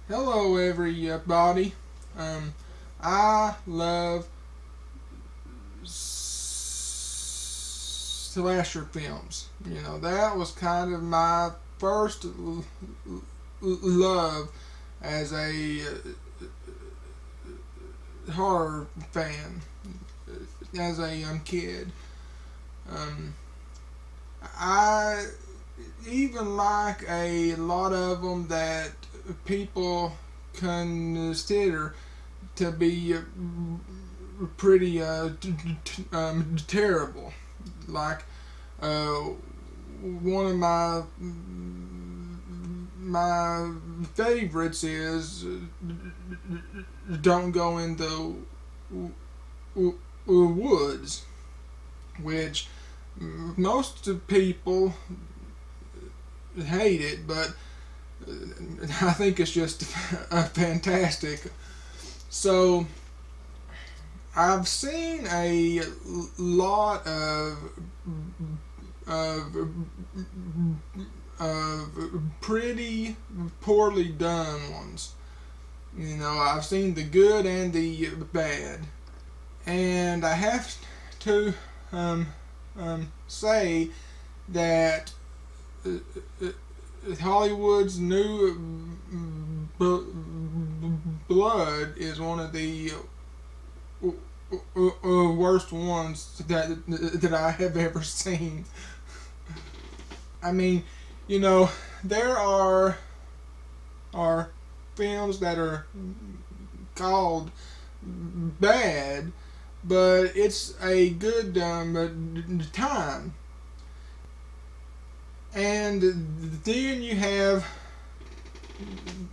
Hello, everybody. Um, I love slasher films. That was kind of my first love as a horror fan as a young kid. Um, I even like a lot of them that people consider to be pretty terrible. Like one of my favorites is Don't Go in the Woods, which most people hate it, but I think it's just fantastic. So I've seen a lot of pretty poorly done ones. I've seen the good and the bad, and I have to say that Hollywood's new blood is one of the worst ones that I have ever seen. I mean, you know, there are films that are called bad, but it's a good time. And then you have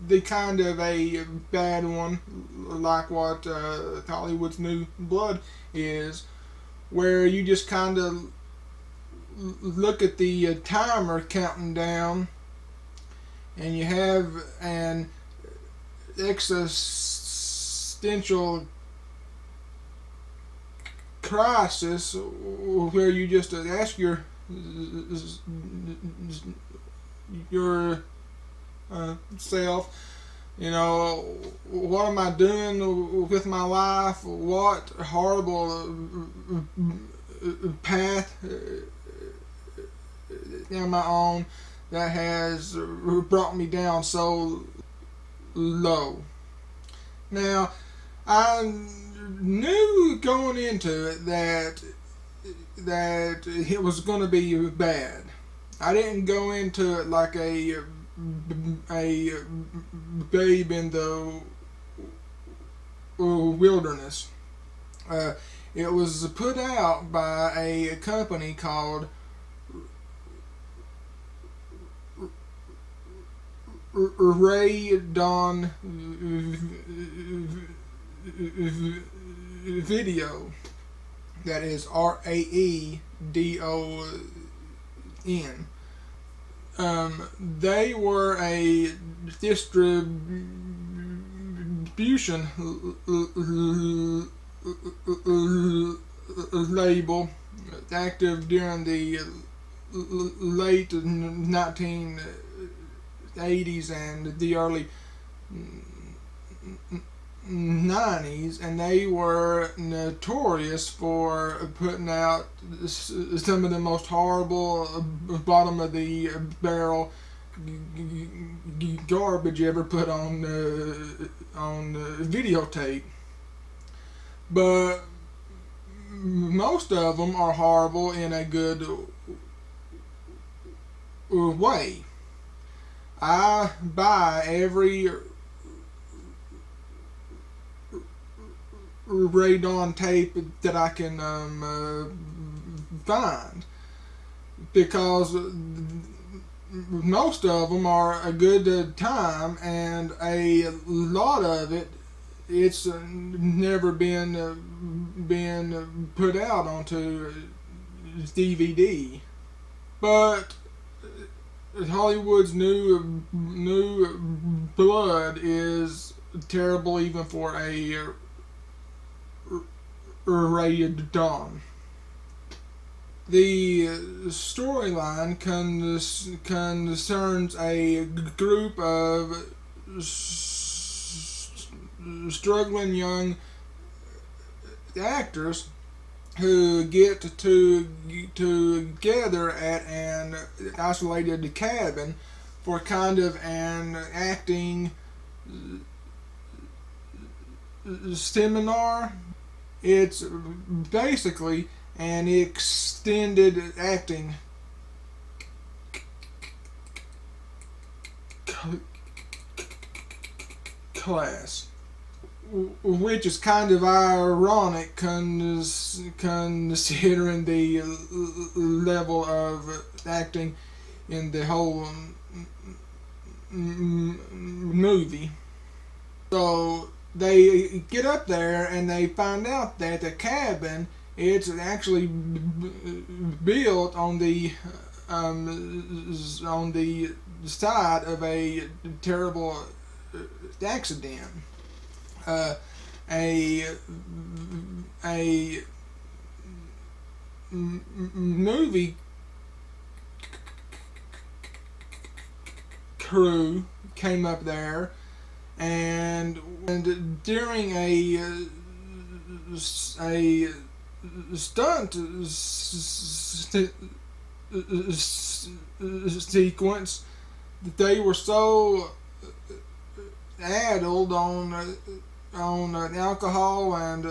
the kind of a bad one, like what Hollywood's New Blood is, where you just kind of look at the timer counting down, and you have an existential crisis where you just ask your self, what am I doing with my life? What horrible path am I on that has brought me down so low? Now, I knew going into it that it was going to be bad. I didn't go into it like a babe in the wilderness. It was put out by a company called Ray Dawn Video. That is RAEDON. They were a distribution label active during the late 1980s and the early 90s, and they were notorious for putting out some of the most horrible bottom of the barrel garbage ever put on videotape. But most of them are horrible in a good way. I buy every radon tape that I can find, because most of them are a good time, and a lot of it's never been put out onto DVD. But Hollywood's new blood is terrible even for a rated Dawn. The storyline concerns a group of struggling young actors who get together at an isolated cabin for kind of an acting seminar. It's basically an extended acting class, which is kind of ironic considering the level of acting in the whole movie. So they get up there and they find out that the cabin, it's actually built on the side of a terrible accident. A movie crew came up there, and during a stunt sequence, they were so addled on alcohol and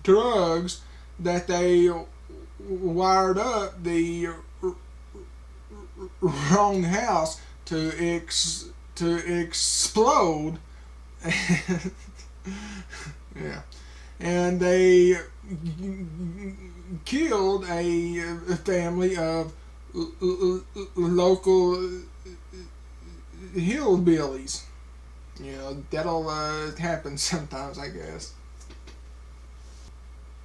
drugs that they wired up the wrong house to explode. Yeah, and they killed a family of local hillbillies. You know, that'll happen sometimes, I guess.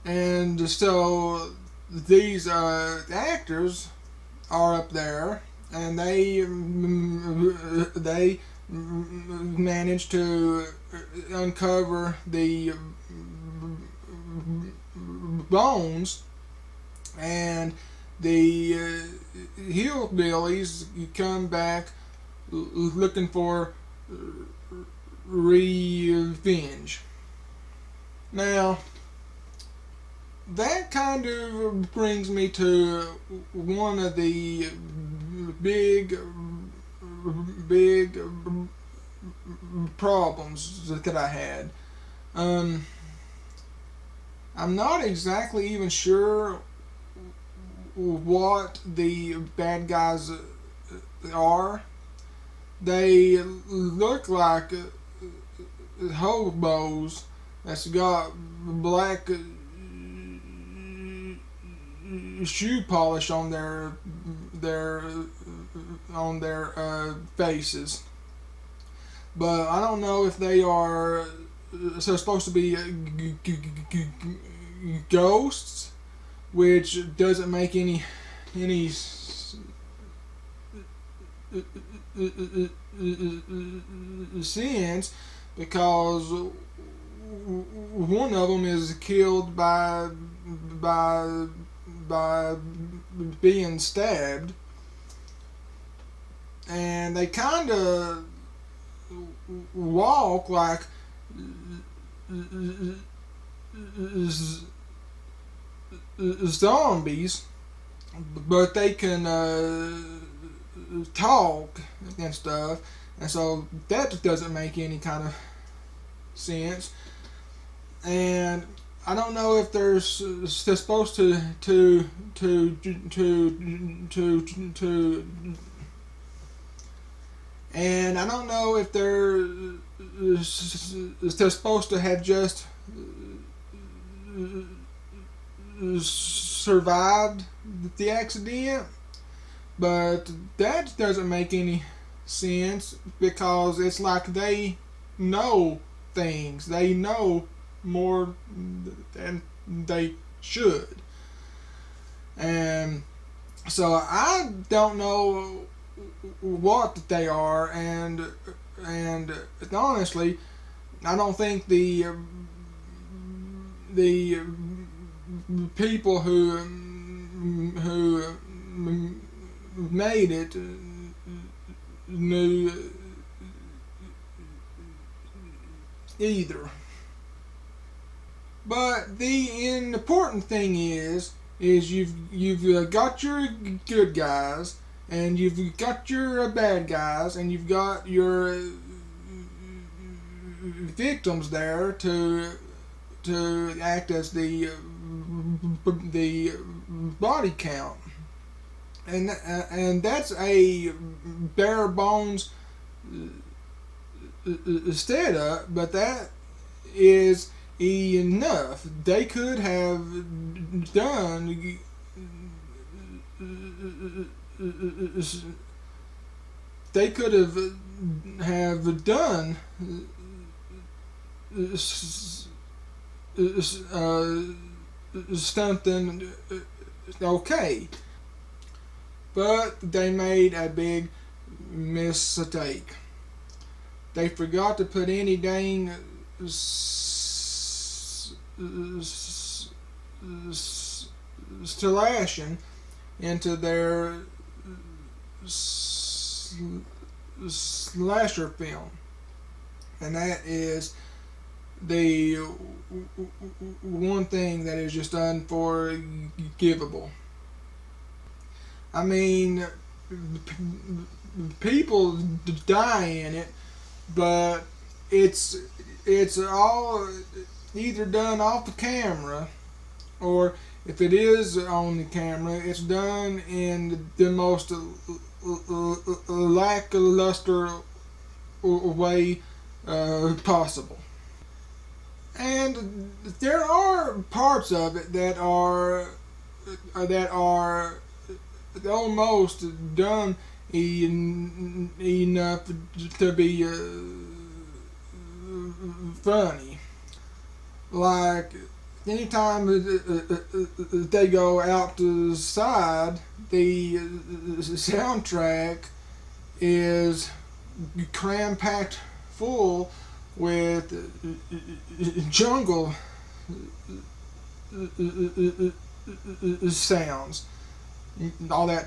And so these actors are up there, and they manage to uncover the bones, and the hillbillies come back looking for revenge. Now, that kind of brings me to one of the big problems that I had. I'm not exactly even sure what the bad guys are. They look like hobos that's got black shoe polish on their faces, but I don't know if they are supposed to be ghosts, which doesn't make any sense, because one of them is killed by being stabbed, and they kind of walk like zombies, but they can talk and stuff, and so that doesn't make any kind of sense. And I don't know if they're supposed to and I don't know if they're supposed to have just survived the accident, but that doesn't make any sense, because it's like they know things. They know more than they should. And so I don't know what they are, and honestly, I don't think the people who made it knew either. But the important thing is you've got your good guys, and you've got your bad guys, and you've got your victims there to act as the body count, and that's a bare bones setup, but that is enough. They could have done they could have done something okay, but they made a big mistake. They forgot to put any dang slashing into their slasher film, and that is the one thing that is just unforgivable. I mean, people die in it, but it's all either done off the camera, or if it is on the camera, it's done in the most lackluster way possible. And there are parts of it that are almost done enough to be funny. Like anytime they go outside, the soundtrack is cram packed full with jungle sounds, all that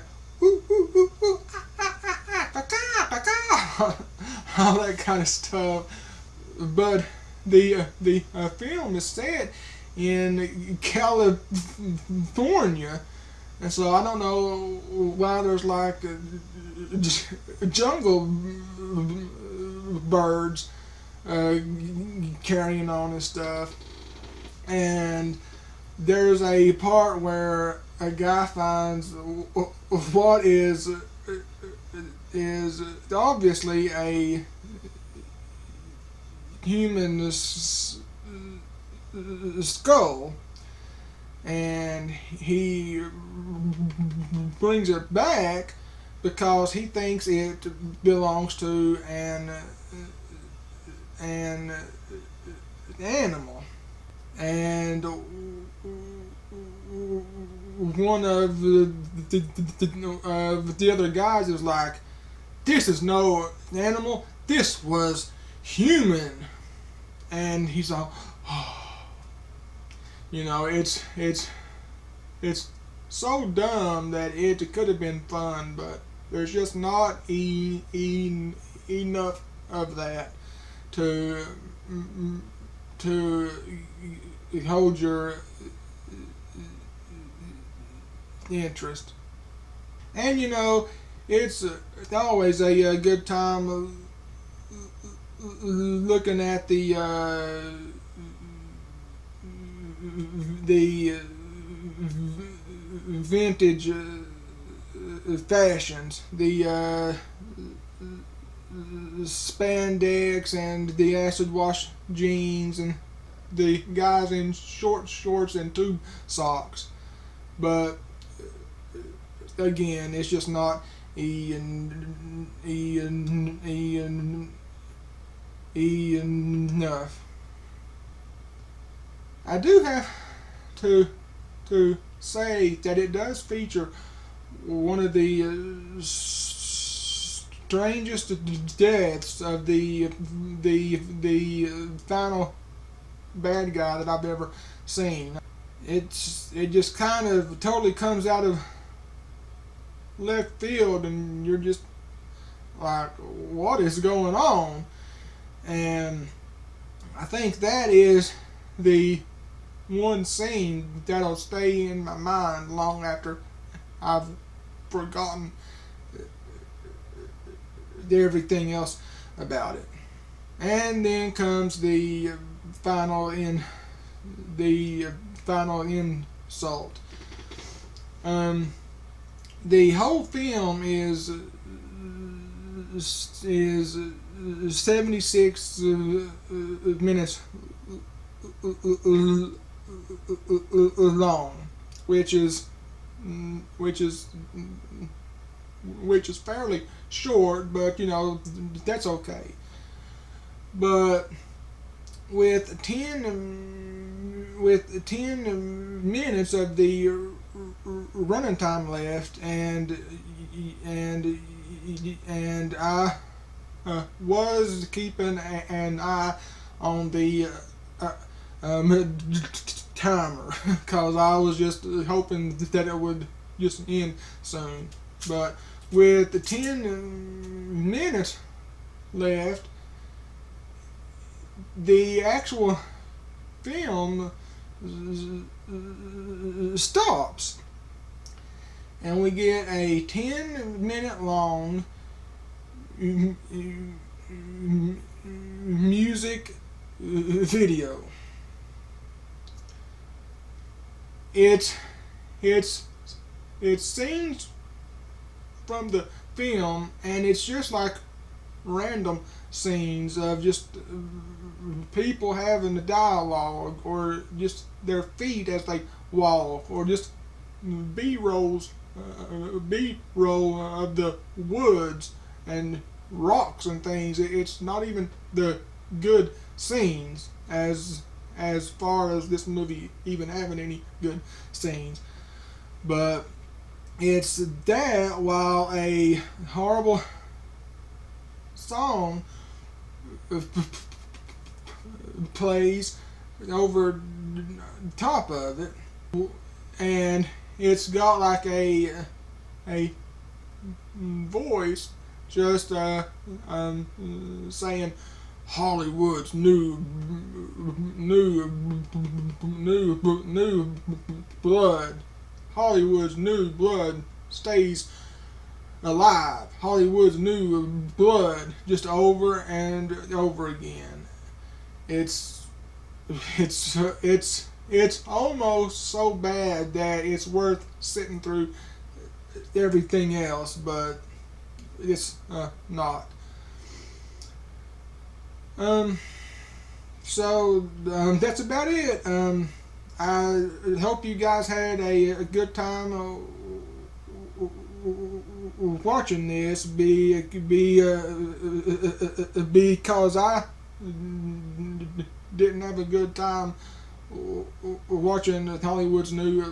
all that kind of stuff. But the film is set in California, and so I don't know why there's like jungle birds carrying on and stuff. And there's a part where a guy finds what is obviously a human skull, and he brings it back because he thinks it belongs to an animal. And one of the other guys is like, "This is no animal. This was human." And he's all, oh. It's so dumb that it could have been fun, but there's just not enough of that to hold your interest. And it's always a good time looking at the vintage fashions, the spandex and the acid wash jeans, and the guys in short shorts and tube socks. But again, it's just not enough. I do have to say that it does feature one of the strangest deaths of the final bad guy that I've ever seen. It just kind of totally comes out of left field, and you're just like, what is going on? And I think that is the one scene that'll stay in my mind long after I've forgotten everything else about it. And then comes final in the final insult. Um, the whole film is 76 minutes long, which is which is which is fairly short, but that's okay. But with 10 minutes of the running time left, and I was keeping an eye on the timer because I was just hoping that it would just end soon. But with the 10 minutes left, the actual film stops, and we get a 10-minute long music video. It's scenes from the film, and it's just like random scenes of just people having a dialogue, or just their feet as they walk, or just B-rolls, B-roll of the woods and rocks and things. It's not even the good scenes as far as this movie even having any good scenes. But it's that while a horrible song plays over top of it, and it's got like a voice just saying Hollywood's new blood. Hollywood's new blood stays alive. Hollywood's new blood, just over and over again. It's almost so bad that it's worth sitting through everything else, but it's not. So that's about it. I hope you guys had a good time watching this. Because I didn't have a good time watching Hollywood's new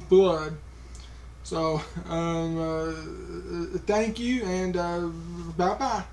blood. So thank you, and bye bye.